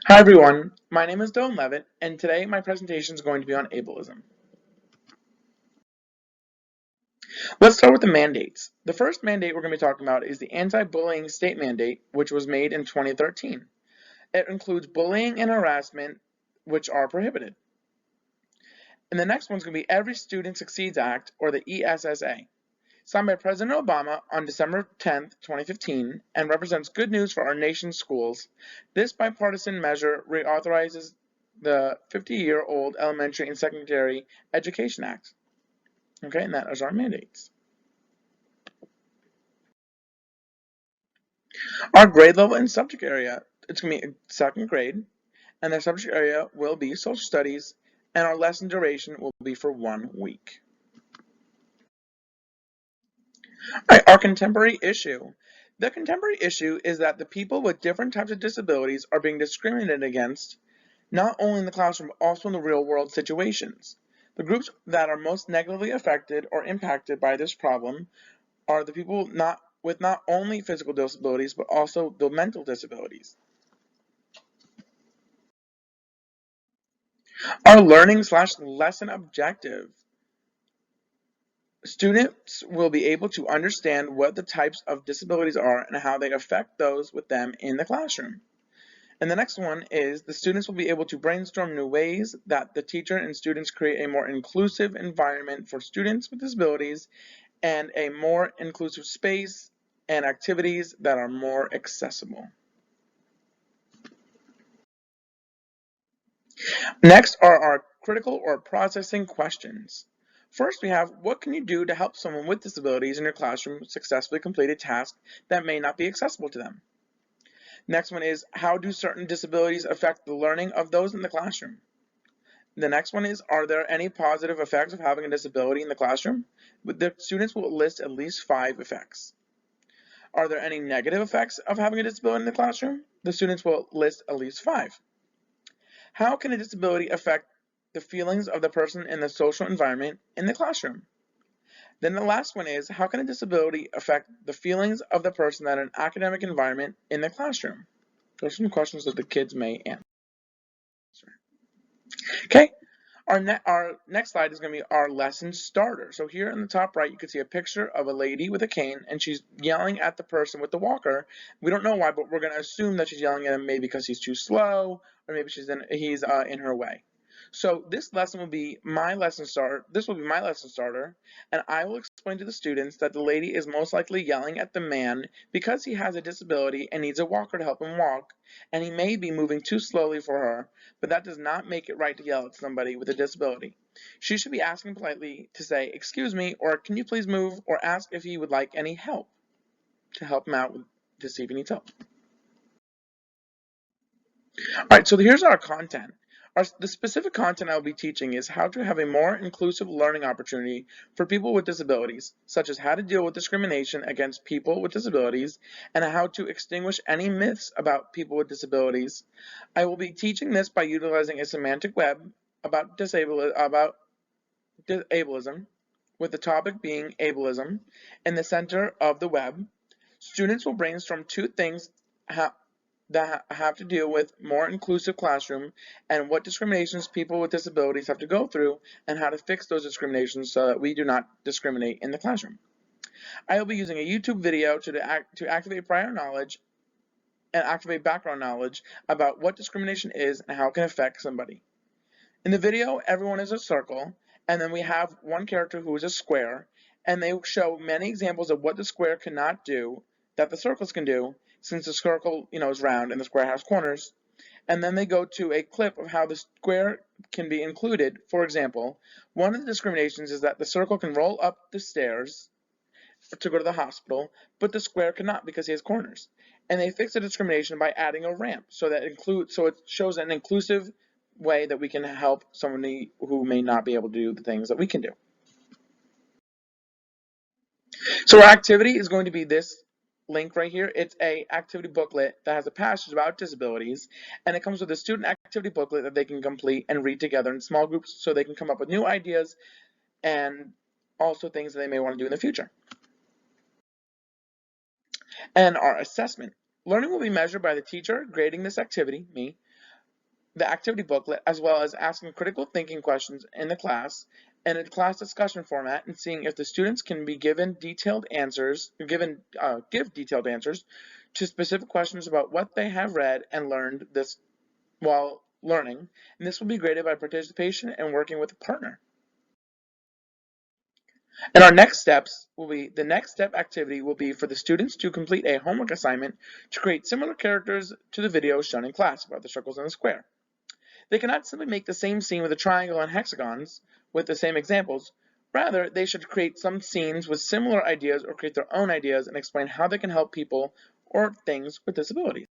Hi everyone, my name is Dylan Levitt, and today my presentation is going to be on ableism. Let's start with the mandates. The first mandate we're going to be talking about is the anti-bullying state mandate, which was made in 2013. It includes bullying and harassment, which are prohibited. And the next one's going to be Every Student Succeeds Act, or the ESSA, signed by President Obama on December 10, 2015, and represents good news for our nation's schools. This bipartisan measure reauthorizes the 50-year-old Elementary and Secondary Education Act. Okay, and that is our mandates. Our grade level and subject area, it's going to be second grade, and the subject area will be social studies, and our lesson duration will be for 1 week. All right, our contemporary issue. The contemporary issue is that the people with different types of disabilities are being discriminated against, not only in the classroom, but also in the real world situations. The groups that are most negatively affected or impacted by this problem are the people with not only physical disabilities, but also the mental disabilities. Our learning/lesson objective. Students will be able to understand what the types of disabilities are and how they affect those with them in the classroom. And the next one is the students will be able to brainstorm new ways that the teacher and students create a more inclusive environment for students with disabilities and a more inclusive space and activities that are more accessible. Next are our critical or processing questions. First, we have what can you do to help someone with disabilities in your classroom successfully complete a task that may not be accessible to them? Next one is how do certain disabilities affect the learning of those in the classroom? The next one is, are there any positive effects of having a disability in the classroom? The students will list at least 5 effects. Are there any negative effects of having a disability in the classroom? The students will list at least 5. How can a disability affect the feelings of the person in the social environment in the classroom? Then the last one is, how can a disability affect the feelings of the person in an academic environment in the classroom? Those are some questions that the kids may answer. Okay, our next slide is going to be our lesson starter. So here in the top right, you can see a picture of a lady with a cane, and she's yelling at the person with the walker. We don't know why, but we're going to assume that she's yelling at him maybe because he's too slow, or maybe he's in her way. So this lesson will be my lesson starter. This will be my lesson starter, and I will explain to the students that the lady is most likely yelling at the man because he has a disability and needs a walker to help him walk, and he may be moving too slowly for her, but that does not make it right to yell at somebody with a disability. She should be asking politely to say, "Excuse me," or "Can you please move?" or ask if he would like any help to help him out to see if he needs help. All right, so here's our content. The specific content I will be teaching is how to have a more inclusive learning opportunity for people with disabilities, such as how to deal with discrimination against people with disabilities and how to extinguish any myths about people with disabilities. I will be teaching this by utilizing a semantic web about ableism, with the topic being ableism in the center of the web. Students will brainstorm 2 things that have to deal with more inclusive classroom and what discriminations people with disabilities have to go through and how to fix those discriminations so that we do not discriminate in the classroom. I will be using a YouTube video to activate prior knowledge and activate background knowledge about what discrimination is and how it can affect somebody. In the video, everyone is a circle, and then we have one character who is a square, and they show many examples of what the square cannot do that the circles can do, since the circle, is round and the square has corners. And then they go to a clip of how the square can be included. For example, one of the discriminations is that the circle can roll up the stairs to go to the hospital, but the square cannot because he has corners. And they fix the discrimination by adding a ramp so it shows an inclusive way that we can help somebody who may not be able to do the things that we can do. So our activity is going to be this link right here. It's a activity booklet that has a passage about disabilities, and it comes with a student activity booklet that they can complete and read together in small groups so they can come up with new ideas and also things that they may want to do in the future. And our assessment. Learning will be measured by the teacher grading this activity, me, the activity booklet, as well as asking critical thinking questions in the class in a class discussion format and seeing if the students can be given detailed answers, give detailed answers to specific questions about what they have read and learned this while learning, and this will be graded by participation and working with a partner. And our next steps will be, the next step activity will be for the students to complete a homework assignment to create similar characters to the video shown in class about the circles and the square. They cannot simply make the same scene with a triangle and hexagons with the same examples. Rather, they should create some scenes with similar ideas or create their own ideas and explain how they can help people or things with disabilities.